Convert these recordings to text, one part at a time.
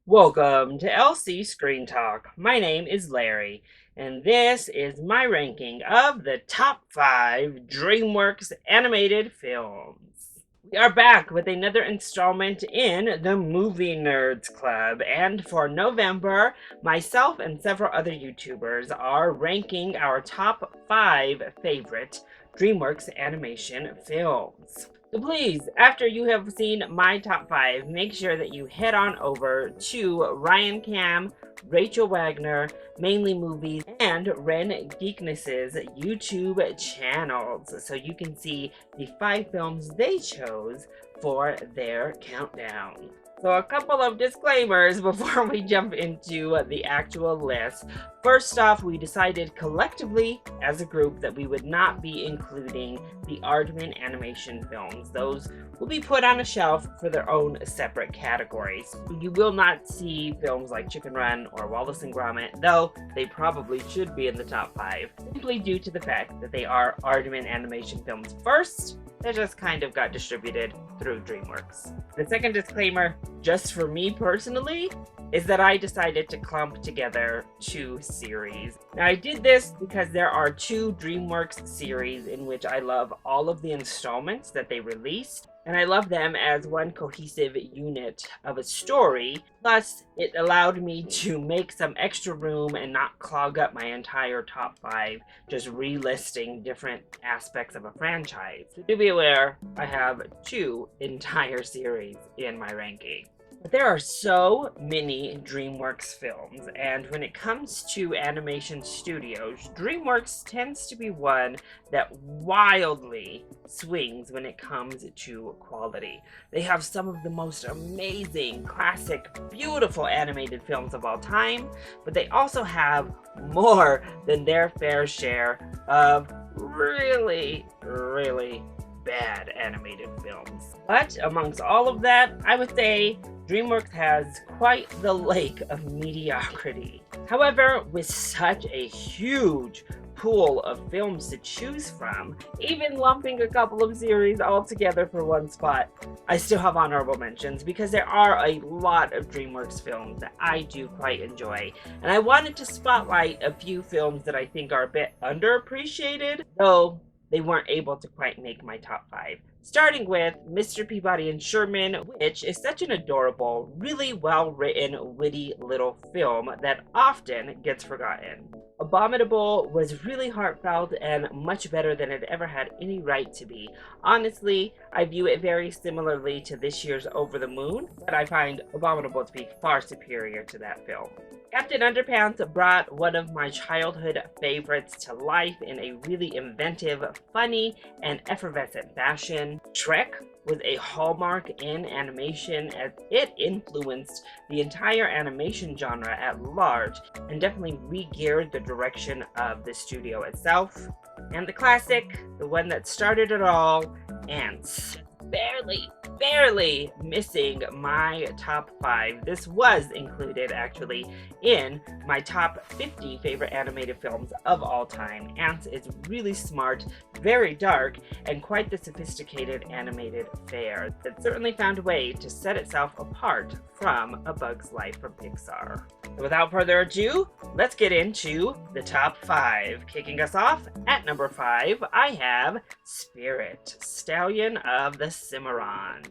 Welcome to LC Screen Talk. My name is Larry, and this is my ranking of the top 5 Dreamworks animated films. We are back with another installment in the Movie Nerds Club, and for November, myself and several other YouTubers are ranking our top 5 favorite Dreamworks animation films. So please, after you have seen my top 5, make sure that you head on over to Ryan Cam, Rachel Wagner, Mainly Movies, and Ren Geekness's YouTube channels so you can see the 5 films they chose for their countdown. So a couple of disclaimers before we jump into the actual list. First off, we decided collectively as a group that we would not be including the Aardman animation films. Those will be put on a shelf for their own separate categories. You will not see films like Chicken Run or Wallace and Gromit, though they probably should be in the top 5, simply due to the fact that they are Aardman animation films first. They just kind of got distributed through Dreamworks. The second disclaimer, just for me personally, is that I decided to clump together 2 series. Now I did this because there are 2 Dreamworks series in which I love all of the installments that they released, and I love them as one cohesive unit of a story. Plus, it allowed me to make some extra room and not clog up my entire top 5, just relisting different aspects of a franchise. So do be aware, I have 2 entire series in my ranking. But there are so many Dreamworks films, and when it comes to animation studios, Dreamworks tends to be one that wildly swings when it comes to quality. They have some of the most amazing, classic, beautiful animated films of all time, but they also have more than their fair share of really bad animated films. But amongst all of that, I would say Dreamworks has quite the lake of mediocrity. However, with such a huge pool of films to choose from, even lumping a couple of series all together for one spot, I still have honorable mentions because there are a lot of Dreamworks films that I do quite enjoy. And I wanted to spotlight a few films that I think are a bit underappreciated, though they weren't able to quite make my top 5. Starting with Mr. Peabody and Sherman, which is such an adorable, really well-written, witty little film that often gets forgotten. Abominable was really heartfelt and much better than it ever had any right to be. Honestly, I view it very similarly to this year's Over the Moon, but I find Abominable to be far superior to that film. Captain Underpants brought one of my childhood favorites to life in a really inventive, funny, and effervescent fashion. Shrek was a hallmark in animation as it influenced the entire animation genre at large and definitely re-geared the direction of the studio itself. And the classic, the one that started it all, Ants. Barely missing my top 5. This was included actually in my top 50 favorite animated films of all time. Ants is really smart, very dark, and quite the sophisticated animated fare that certainly found a way to set itself apart from A Bug's Life from Pixar. So without further ado, let's get into the top 5. Kicking us off at number 5, I have Spirit, Stallion of the Cimarron.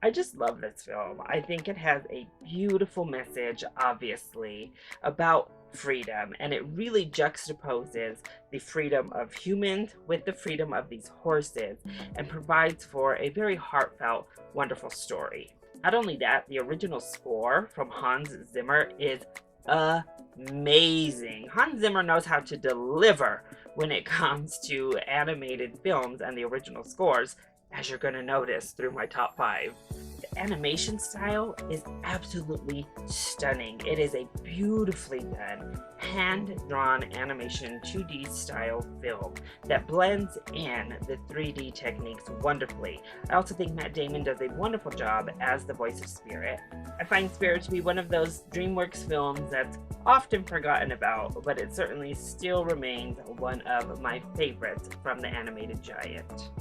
I just love this film. I think it has a beautiful message, obviously, about freedom, and it really juxtaposes the freedom of humans with the freedom of these horses and provides for a very heartfelt, wonderful story. Not only that, the original score from Hans Zimmer is amazing. Hans Zimmer knows how to deliver when it comes to animated films and the original scores, as you're going to notice through my top 5. The animation style is absolutely stunning. It is a beautifully done, hand-drawn animation 2D style film that blends in the 3D techniques wonderfully. I also think Matt Damon does a wonderful job as the voice of Spirit. I find Spirit to be one of those Dreamworks films that's often forgotten about, but it certainly still remains one of my favorites from the animated giant.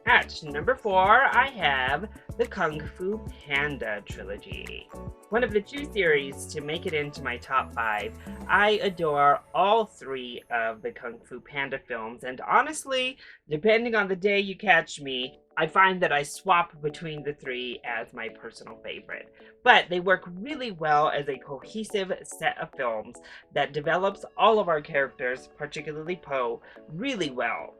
At number 4, I have the Kung Fu Panda trilogy. One of the 2 series to make it into my top 5. I adore all 3 of the Kung Fu Panda films, and honestly, depending on the day you catch me, I find that I swap between the 3 as my personal favorite. But they work really well as a cohesive set of films that develops all of our characters, particularly Po, really well.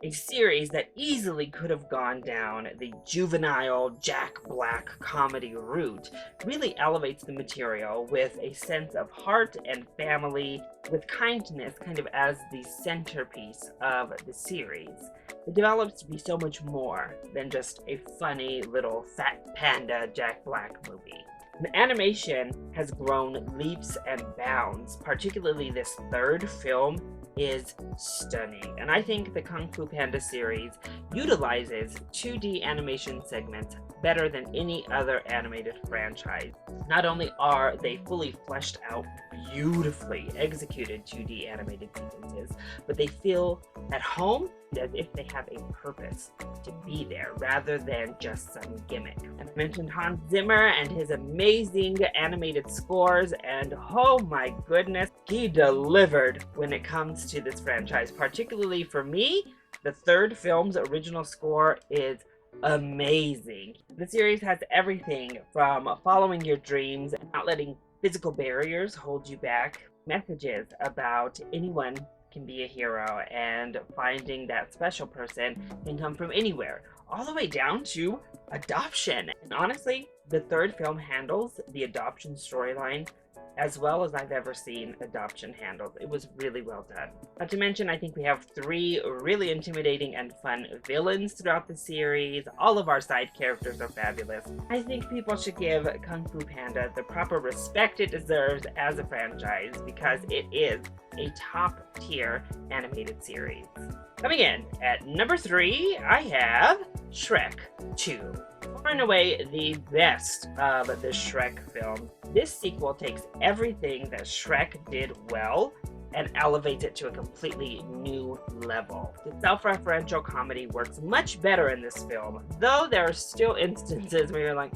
A series that easily could have gone down the juvenile Jack Black comedy route really elevates the material with a sense of heart and family, with kindness kind of as the centerpiece of the series. It develops to be so much more than just a funny little fat panda Jack Black movie. The animation has grown leaps and bounds, particularly this 3rd film is stunning, and I think the Kung Fu Panda series utilizes 2D animation segments better than any other animated franchise. Not only are they fully fleshed out, beautifully executed 2D animated sequences, but they feel at home as if they have a purpose to be there rather than just some gimmick. I mentioned Hans Zimmer and his amazing animated scores, and oh my goodness, he delivered when it comes to this franchise. Particularly for me, the 3rd film's original score is amazing. The series has everything from following your dreams and not letting physical barriers hold you back, messages about anyone can be a hero and finding that special person can come from anywhere, all the way down to adoption. And honestly, the 3rd film handles the adoption storyline as well as I've ever seen adoption handled. It was really well done. Not to mention, I think we have 3 really intimidating and fun villains throughout the series. All of our side characters are fabulous. I think people should give Kung Fu Panda the proper respect it deserves as a franchise because it is a top-tier animated series. Coming in at number 3, I have Shrek II. Far and away the best of the Shrek film. This sequel takes everything that Shrek did well and elevates it to a completely new level. The self-referential comedy works much better in this film, though there are still instances where you're like,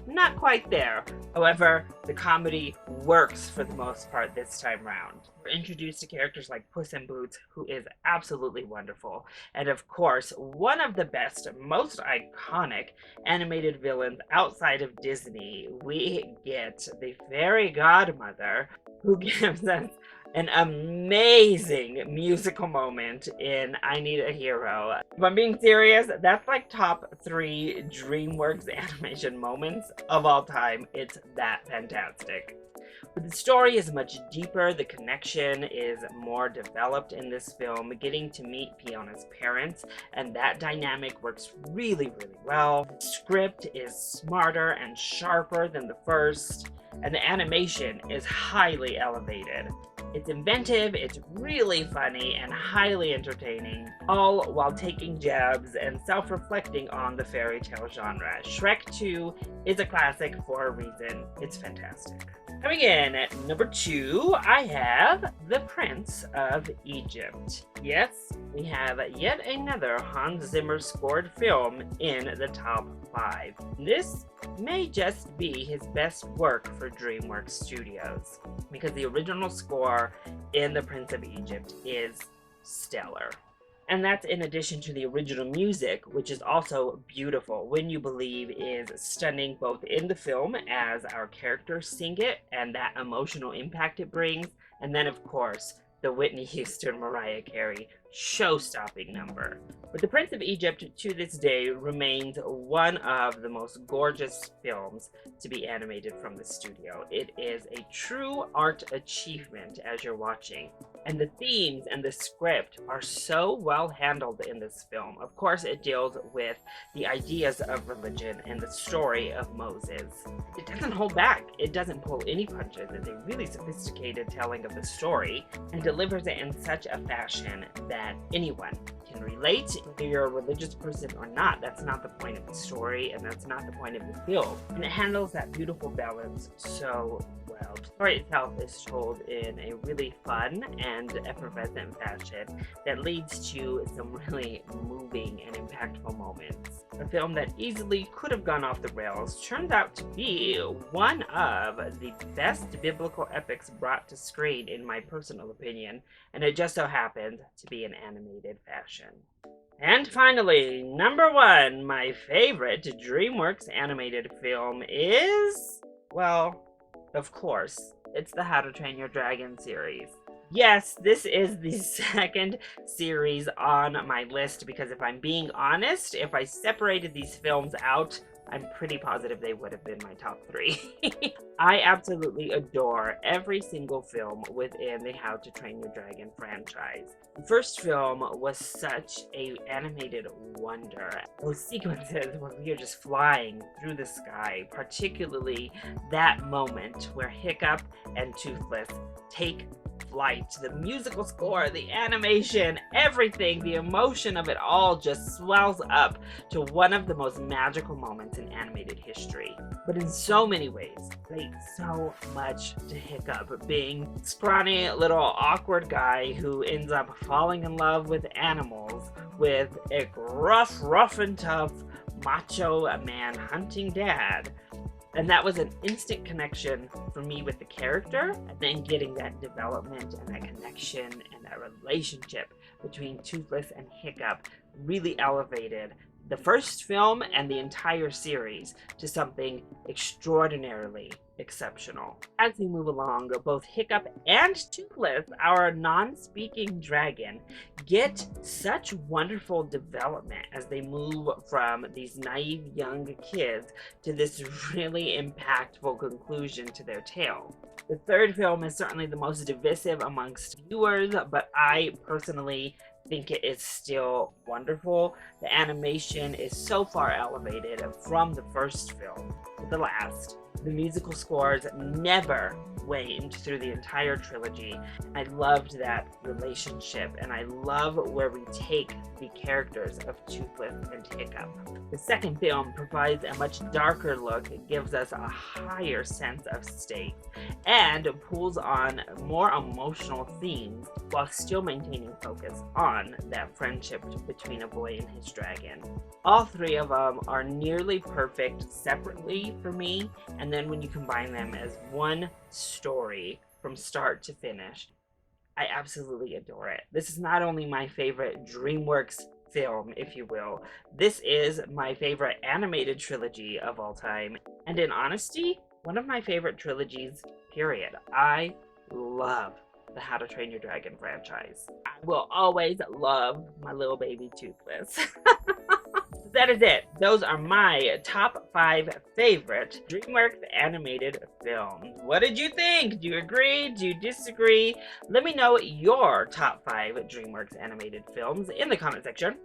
not quite there. However, the comedy works for the most part this time round. We're introduced to characters like Puss in Boots, who is absolutely wonderful. And of course, one of the best, most iconic animated villains outside of Disney, we get the fairy godmother, who gives us an amazing musical moment in I Need a Hero. If I'm being serious, that's like top 3 Dreamworks animation moments of all time. It's that fantastic. But the story is much deeper, the connection is more developed in this film, getting to meet Fiona's parents, and that dynamic works really, really well. The script is smarter and sharper than the first, and the animation is highly elevated. It's inventive, it's really funny, and highly entertaining, all while taking jabs and self-reflecting on the fairy tale genre. Shrek 2 is a classic for a reason. It's fantastic. Coming in at number 2, I have The Prince of Egypt. Yes, we have yet another Hans Zimmer scored film in the top 5. This may just be his best work for Dreamworks Studios, because the original score in The Prince of Egypt is stellar. And that's in addition to the original music, which is also beautiful. When You Believe is stunning both in the film as our characters sing it and that emotional impact it brings, and then of course the Whitney Houston Mariah Carey show-stopping number. But The Prince of Egypt to this day remains one of the most gorgeous films to be animated from the studio. It is a true art achievement as you're watching. And the themes and the script are so well handled in this film. Of course, it deals with the ideas of religion and the story of Moses. It doesn't hold back. It doesn't pull any punches. It's a really sophisticated telling of the story and delivers it in such a fashion that anyone can relate, whether you're a religious person or not. That's not the point of the story, and that's not the point of the film. And it handles that beautiful balance so well. story itself is told in a really fun and effervescent fashion that leads to some really moving and impactful moments. A film that easily could have gone off the rails turns out to be one of the best biblical epics brought to screen in my personal opinion, and it just so happened to be in animated fashion. And finally, number one, my favorite DreamWorks animated film is, well, of course, it's the How to Train Your Dragon series. Yes, this is the second series on my list because if I'm being honest, if I separated these films out, I'm pretty positive they would have been my top three. I absolutely adore every single film within the How to Train Your Dragon franchise. The first film was such an animated wonder. Those sequences where we are just flying through the sky, particularly that moment where Hiccup and Toothless take flight. The musical score, the animation, everything, the emotion of it all just swells up to one of the most magical moments in animated history. But in so many ways, relate so much to Hiccup, being scrawny little awkward guy who ends up falling in love with animals with a rough and tough macho man hunting dad. And that was an instant connection for me with the character, and then getting that development and that connection and that relationship between Toothless and Hiccup really elevated the first film and the entire series to something extraordinarily exceptional. As we move along, both Hiccup and Toothless, our non-speaking dragon, get such wonderful development as they move from these naive young kids to this really impactful conclusion to their tale. The third film is certainly the most divisive amongst viewers, but I personally think it is still wonderful. The animation is so far elevated from the first film to the last. The musical scores never waned through the entire trilogy. I loved that relationship, and I love where we take the characters of Toothless and Hiccup. The second film provides a much darker look, it gives us a higher sense of stakes, and pulls on more emotional themes while still maintaining focus on that friendship between a boy and his dragon. All three of them are nearly perfect separately for me, and then when you combine them as one story from start to finish, I absolutely adore it. This is not only my favorite DreamWorks film, if you will, this is my favorite animated trilogy of all time, and in honesty, one of my favorite trilogies, period. I love the How to Train Your Dragon franchise. I will always love my little baby Toothless. That is it. Those are my top 5 favorite DreamWorks animated films. What did you think? Do you agree? Do you disagree? Let me know your top 5 DreamWorks animated films in the comment section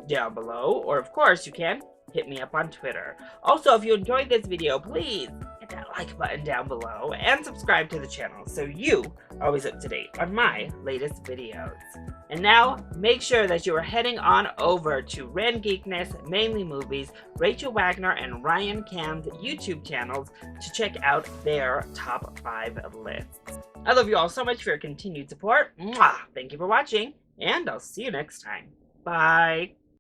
down below. Or of course you can hit me up on Twitter. Also, if you enjoyed this video, please hit that like button down below and subscribe to the channel so you are always up to date on my latest videos. And now, make sure that you are heading on over to Ren Geekness, Mainly Movies, Rachel Wagner, and Ryan Cam's YouTube channels to check out their top 5 lists. I love you all so much for your continued support. Mwah! Thank you for watching, and I'll see you next time. Bye!